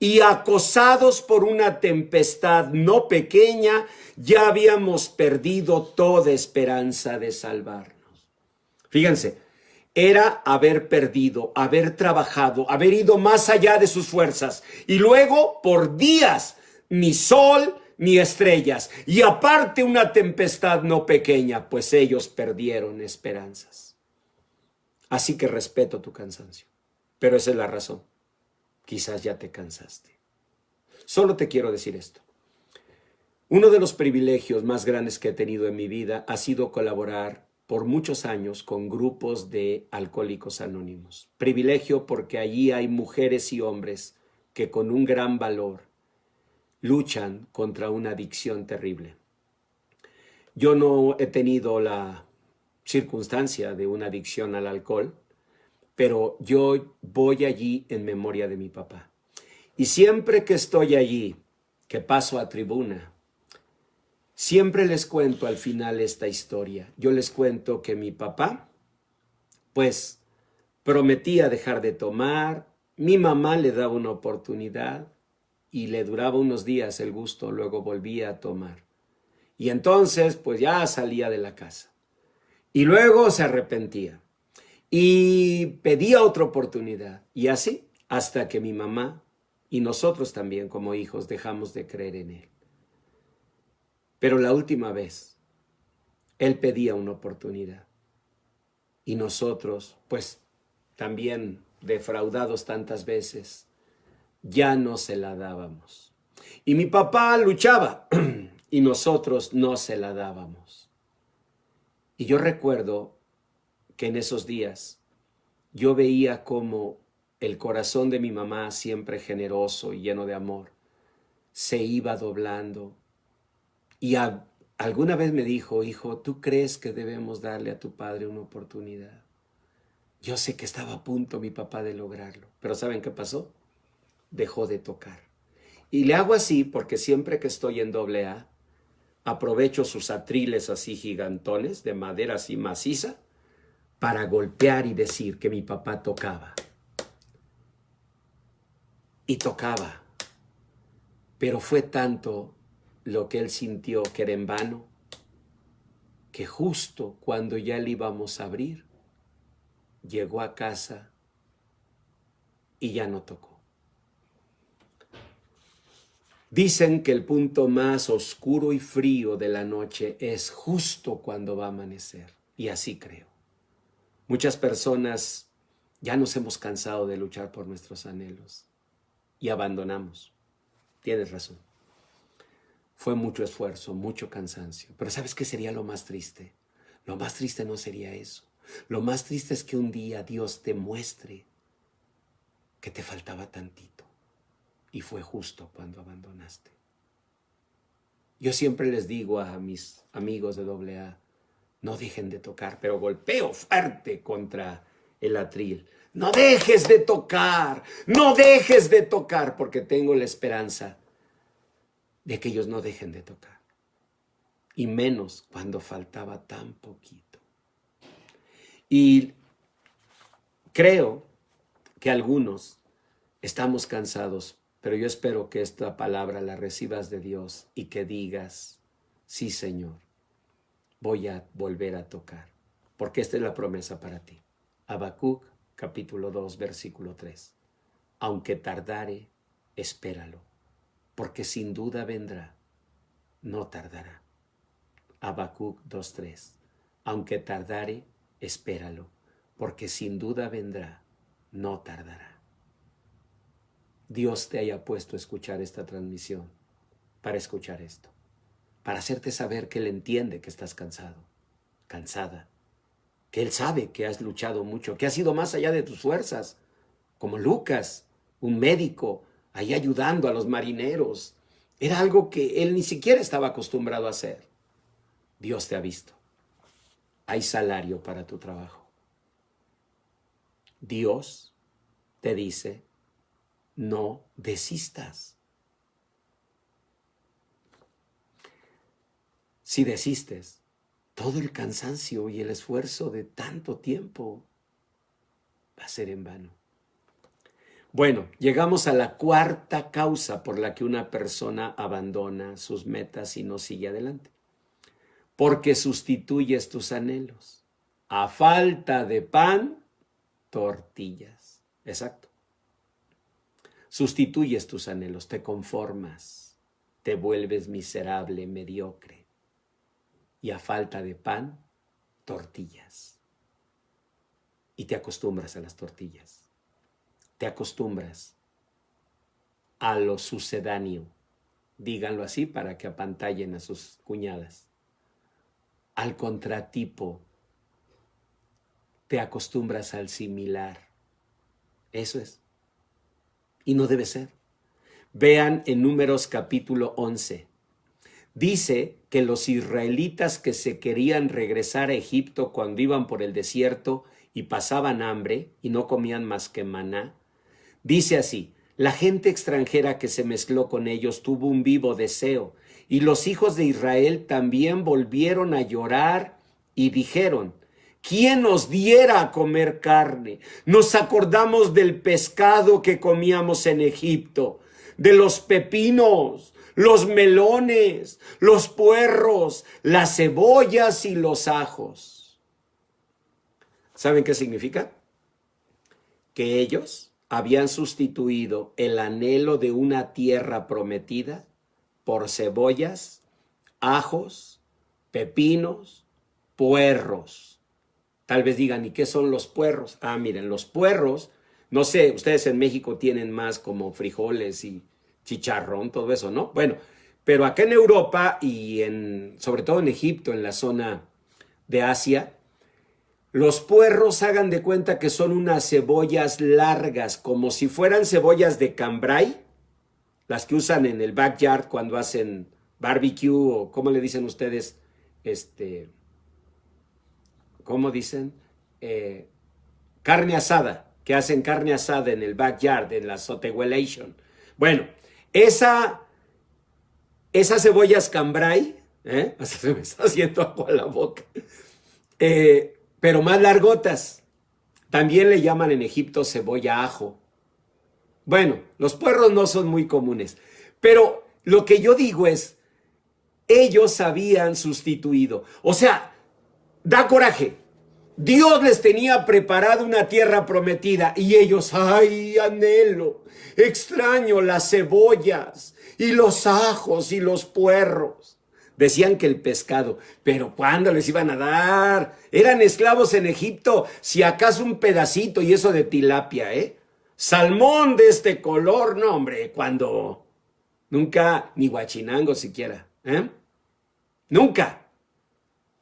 A: y acosados por una tempestad no pequeña, ya habíamos perdido toda esperanza de salvarnos. Fíjense, era haber perdido, haber trabajado, haber ido más allá de sus fuerzas, y luego por días, ni sol ni estrellas, y aparte una tempestad no pequeña, pues ellos perdieron esperanzas. Así que respeto tu cansancio, pero esa es la razón. Quizás ya te cansaste. Solo te quiero decir esto. Uno de los privilegios más grandes que he tenido en mi vida ha sido colaborar por muchos años con grupos de alcohólicos anónimos. Privilegio porque allí hay mujeres y hombres que con un gran valor luchan contra una adicción terrible. Yo no he tenido la circunstancia de una adicción al alcohol, pero yo voy allí en memoria de mi papá. Y siempre que estoy allí, que paso a tribuna, siempre les cuento al final esta historia. Yo les cuento que mi papá, pues, prometía dejar de tomar, mi mamá le daba una oportunidad y le duraba unos días el gusto, luego volvía a tomar. Y entonces, pues ya salía de la casa. Y luego se arrepentía. Y pedía otra oportunidad. Y así, hasta que mi mamá y nosotros también como hijos dejamos de creer en él. Pero la última vez, él pedía una oportunidad. Y nosotros, pues también defraudados tantas veces, ya no se la dábamos. Y mi papá luchaba y nosotros no se la dábamos. Y yo recuerdo que en esos días yo veía cómo el corazón de mi mamá, siempre generoso y lleno de amor, se iba doblando. Y alguna vez me dijo, hijo, ¿tú crees que debemos darle a tu padre una oportunidad? Yo sé que estaba a punto mi papá de lograrlo, pero ¿saben qué pasó? Dejó de tocar. Y le hago así porque siempre que estoy en AA, aprovecho sus atriles así gigantones de madera así maciza para golpear y decir que mi papá tocaba. Y tocaba. Pero fue tanto lo que él sintió que era en vano, que justo cuando ya le íbamos a abrir, llegó a casa y ya no tocó. Dicen que el punto más oscuro y frío de la noche es justo cuando va a amanecer. Y así creo. Muchas personas ya nos hemos cansado de luchar por nuestros anhelos y abandonamos. Tienes razón. Fue mucho esfuerzo, mucho cansancio. Pero ¿sabes qué sería lo más triste? Lo más triste no sería eso. Lo más triste es que un día Dios te muestre que te faltaba tantito. Y fue justo cuando abandonaste. Yo siempre les digo a mis amigos de AA, no dejen de tocar, pero golpeo fuerte contra el atril. No dejes de tocar, no dejes de tocar, porque tengo la esperanza de que ellos no dejen de tocar. Y menos cuando faltaba tan poquito. Y creo que algunos estamos cansados, pero yo espero que esta palabra la recibas de Dios y que digas, sí, Señor, voy a volver a tocar, porque esta es la promesa para ti. Habacuc, capítulo 2, versículo 3. Aunque tardare, espéralo, porque sin duda vendrá, no tardará. Habacuc 2:3. Aunque tardare, espéralo, porque sin duda vendrá, no tardará. Dios te haya puesto a escuchar esta transmisión para escuchar esto, para hacerte saber que Él entiende que estás cansado, cansada, que Él sabe que has luchado mucho, que has ido más allá de tus fuerzas, como Lucas, un médico, ahí ayudando a los marineros, Era algo que él ni siquiera estaba acostumbrado a hacer. Dios te ha visto. Hay salario para tu trabajo. Dios te dice, no desistas. Si desistes, todo el cansancio y el esfuerzo de tanto tiempo va a ser en vano. Bueno, llegamos a la cuarta causa por la que una persona abandona sus metas y no sigue adelante. Porque sustituyes tus anhelos. A falta de pan, tortillas. Exacto. Sustituyes tus anhelos, te conformas, te vuelves miserable, mediocre. Y a falta de pan, tortillas. Y te acostumbras a las tortillas. Te acostumbras a lo sucedáneo. Díganlo así para que apantallen a sus cuñadas. Al contratipo. Te acostumbras al similar. Eso es. Y no debe ser. Vean en Números capítulo 11. Dice que los israelitas que se querían regresar a Egipto cuando iban por el desierto y pasaban hambre y no comían más que maná, dice así: la gente extranjera que se mezcló con ellos tuvo un vivo deseo, y los hijos de Israel también volvieron a llorar y dijeron: ¿quién nos diera a comer carne? Nos acordamos del pescado que comíamos en Egipto, de los pepinos, los melones, los puerros, las cebollas y los ajos. ¿Saben qué significa? Que ellos habían sustituido el anhelo de una tierra prometida por cebollas, ajos, pepinos, puerros. Tal vez digan, ¿y qué son los puerros? Ah, miren, los puerros, no sé, ustedes en México tienen más como frijoles y chicharrón, todo eso, ¿no? Bueno, pero acá en Europa y sobre todo en Egipto, en la zona de Asia, los puerros, hagan de cuenta que son unas cebollas largas, como si fueran cebollas de cambray, las que usan en el backyard cuando hacen barbecue, o ¿cómo le dicen ustedes? ¿Cómo dicen? Carne asada, que hacen carne asada en el backyard, en la sotehuelation. Bueno, esas cebollas cambray, hasta se me está haciendo agua a la boca, pero más largotas. También le llaman en Egipto cebolla ajo. Bueno, los puerros no son muy comunes, pero lo que yo digo es, ellos habían sustituido. O sea, da coraje. Dios les tenía preparado una tierra prometida y ellos, ay, anhelo, extraño las cebollas y los ajos y los puerros. Decían que el pescado, pero ¿cuándo les iban a dar? Eran esclavos en Egipto, si acaso un pedacito, y eso de tilapia, salmón de este color, no hombre, cuando nunca, ni guachinango siquiera, nunca.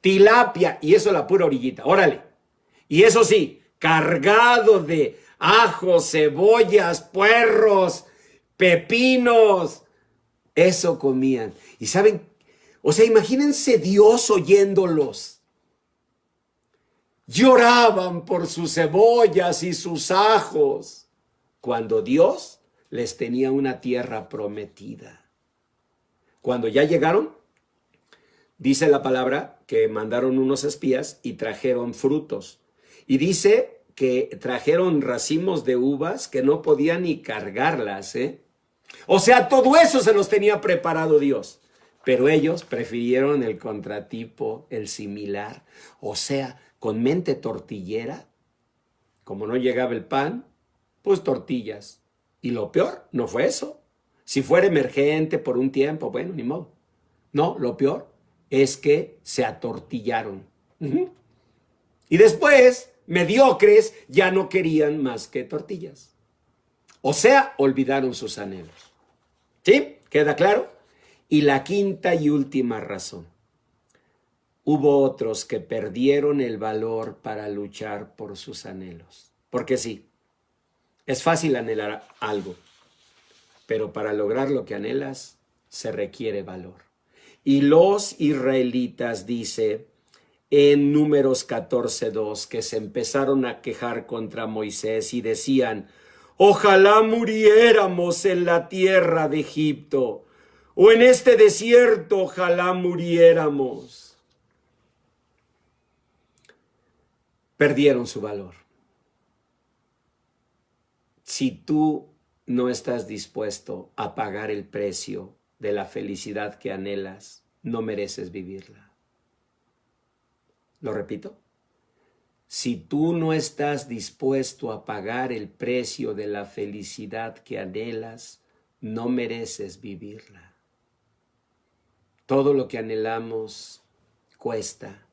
A: Tilapia, y eso la pura orillita, órale. Y eso sí, cargado de ajos, cebollas, puerros, pepinos. Eso comían. Y saben, o sea, imagínense Dios oyéndolos. Lloraban por sus cebollas y sus ajos, cuando Dios les tenía una tierra prometida. Cuando ya llegaron, dice la palabra que mandaron unos espías y trajeron frutos. Y dice que trajeron racimos de uvas que no podían ni cargarlas, O sea, todo eso se los tenía preparado Dios. Pero ellos prefirieron el contratipo, el similar. O sea, con mente tortillera, como no llegaba el pan, pues tortillas. Y lo peor no fue eso. Si fuera emergente por un tiempo, bueno, ni modo. No, lo peor es que se atortillaron. Y después, mediocres, ya no querían más que tortillas. O sea, olvidaron sus anhelos. ¿Sí? ¿Queda claro? Y la quinta y última razón. Hubo otros que perdieron el valor para luchar por sus anhelos. Porque sí, es fácil anhelar algo, pero para lograr lo que anhelas se requiere valor. Y los israelitas, dice en Números 14:2, que se empezaron a quejar contra Moisés y decían: ojalá muriéramos en la tierra de Egipto, o en este desierto, ojalá muriéramos. Perdieron su valor. Si tú no estás dispuesto a pagar el precio de la felicidad que anhelas, no mereces vivirla. Lo repito. Si tú no estás dispuesto a pagar el precio de la felicidad que anhelas, no mereces vivirla. Todo lo que anhelamos cuesta,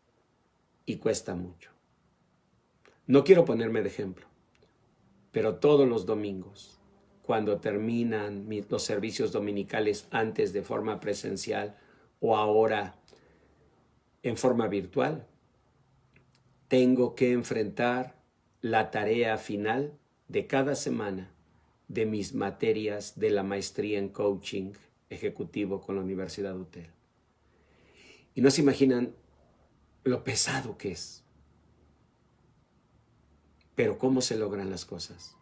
A: y cuesta mucho. No quiero ponerme de ejemplo, pero todos los domingos, cuando terminan los servicios dominicales, antes de forma presencial o ahora en forma virtual, tengo que enfrentar la tarea final de cada semana de mis materias de la maestría en coaching ejecutivo con la Universidad UTEL. Y no se imaginan lo pesado que es. Pero ¿cómo se logran las cosas?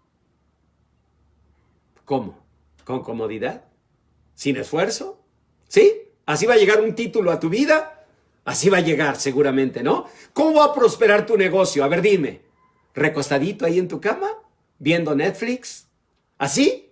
A: ¿Cómo? ¿Con comodidad? ¿Sin esfuerzo? ¿Sí? ¿Así va a llegar un título a tu vida? Así va a llegar seguramente, ¿no? ¿Cómo va a prosperar tu negocio? A ver, dime. ¿Recostadito ahí en tu cama? ¿Viendo Netflix? ¿Así?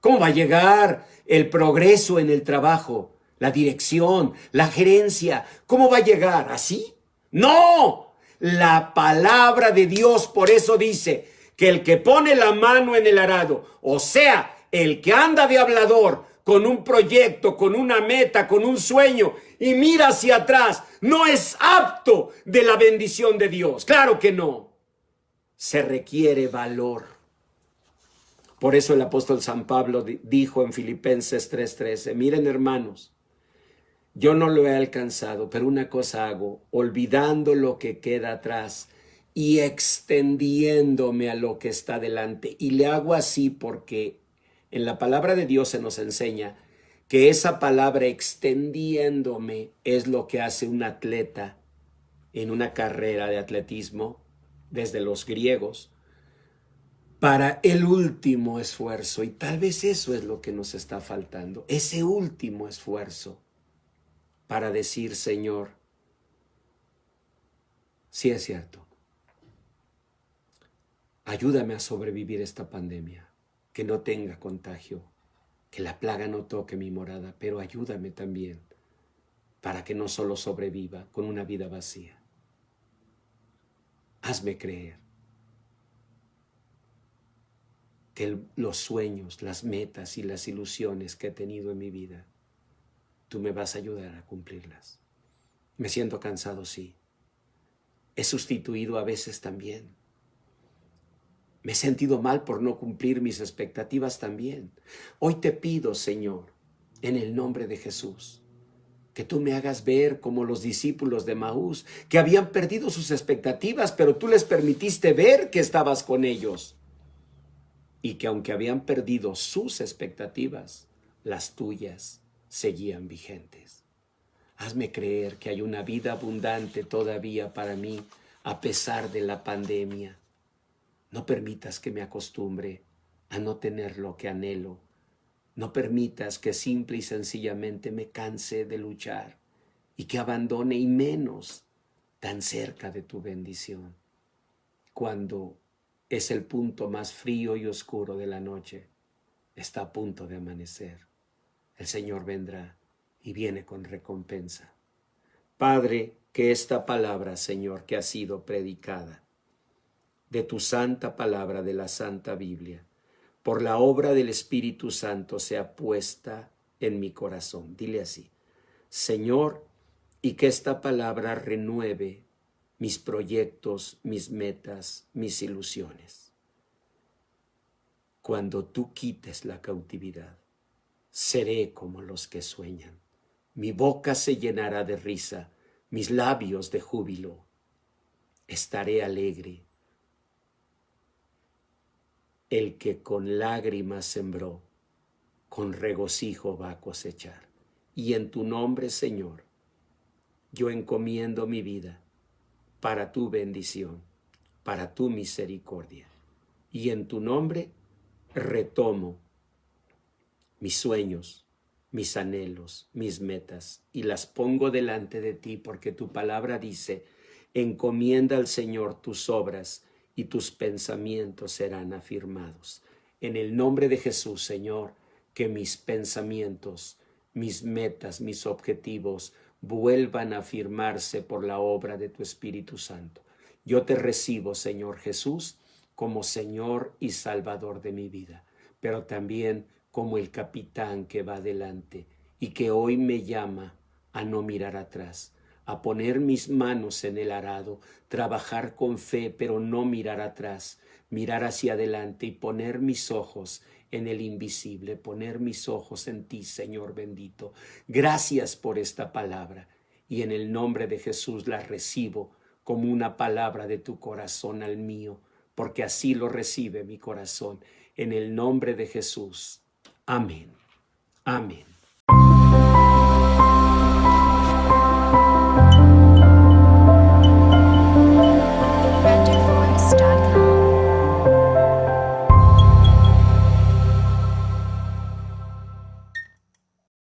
A: ¿Cómo va a llegar el progreso en el trabajo? La dirección, la gerencia. ¿Cómo va a llegar? ¿Así? ¡No! La palabra de Dios por eso dice que el que pone la mano en el arado, o sea, el que anda de hablador con un proyecto, con una meta, con un sueño y mira hacia atrás, no es apto de la bendición de Dios. Claro que no. Se requiere valor. Por eso el apóstol San Pablo dijo en Filipenses 3:13, miren hermanos, yo no lo he alcanzado, pero una cosa hago, olvidando lo que queda atrás y extendiéndome a lo que está delante. Y le hago así porque en la palabra de Dios se nos enseña que esa palabra extendiéndome es lo que hace un atleta en una carrera de atletismo desde los griegos para el último esfuerzo. Y tal vez eso es lo que nos está faltando, ese último esfuerzo para decir, Señor, sí es cierto, ayúdame a sobrevivir esta pandemia, que no tenga contagio, que la plaga no toque mi morada, pero ayúdame también para que no solo sobreviva con una vida vacía. Hazme creer que los sueños, las metas y las ilusiones que he tenido en mi vida, tú me vas a ayudar a cumplirlas. Me siento cansado, sí. He sustituido a veces también. Me he sentido mal por no cumplir mis expectativas también. Hoy te pido, Señor, en el nombre de Jesús, que tú me hagas ver como los discípulos de Maús, que habían perdido sus expectativas, pero tú les permitiste ver que estabas con ellos. Y que aunque habían perdido sus expectativas, las tuyas seguían vigentes. Hazme creer que hay una vida abundante todavía para mí, a pesar de la pandemia. No permitas que me acostumbre a no tener lo que anhelo. No permitas que simple y sencillamente me canse de luchar y que abandone, y menos tan cerca de tu bendición, cuando es el punto más frío y oscuro de la noche. Está a punto de amanecer. El Señor vendrá y viene con recompensa. Padre, que esta palabra, Señor, que ha sido predicada, de tu santa palabra, de la Santa Biblia, por la obra del Espíritu Santo, sea puesta en mi corazón. Dile así, Señor, y que esta palabra renueve mis proyectos, mis metas, mis ilusiones. Cuando tú quites la cautividad, seré como los que sueñan. Mi boca se llenará de risa, mis labios de júbilo. Estaré alegre. El que con lágrimas sembró, con regocijo va a cosechar. Y en tu nombre, Señor, yo encomiendo mi vida para tu bendición, para tu misericordia. Y en tu nombre retomo mis sueños, mis anhelos, mis metas, y las pongo delante de ti, porque tu palabra dice: encomienda al Señor tus obras y tus pensamientos serán afirmados. En el nombre de Jesús, Señor, que mis pensamientos, mis metas, mis objetivos vuelvan a afirmarse por la obra de tu Espíritu Santo. Yo te recibo, Señor Jesús, como Señor y Salvador de mi vida, pero también como el capitán que va adelante y que hoy me llama a no mirar atrás, a poner mis manos en el arado, trabajar con fe, pero no mirar atrás, mirar hacia adelante y poner mis ojos en el invisible, poner mis ojos en ti, Señor bendito. Gracias por esta palabra, y en el nombre de Jesús la recibo como una palabra de tu corazón al mío, porque así lo recibe mi corazón. En el nombre de Jesús. Amén. Amén.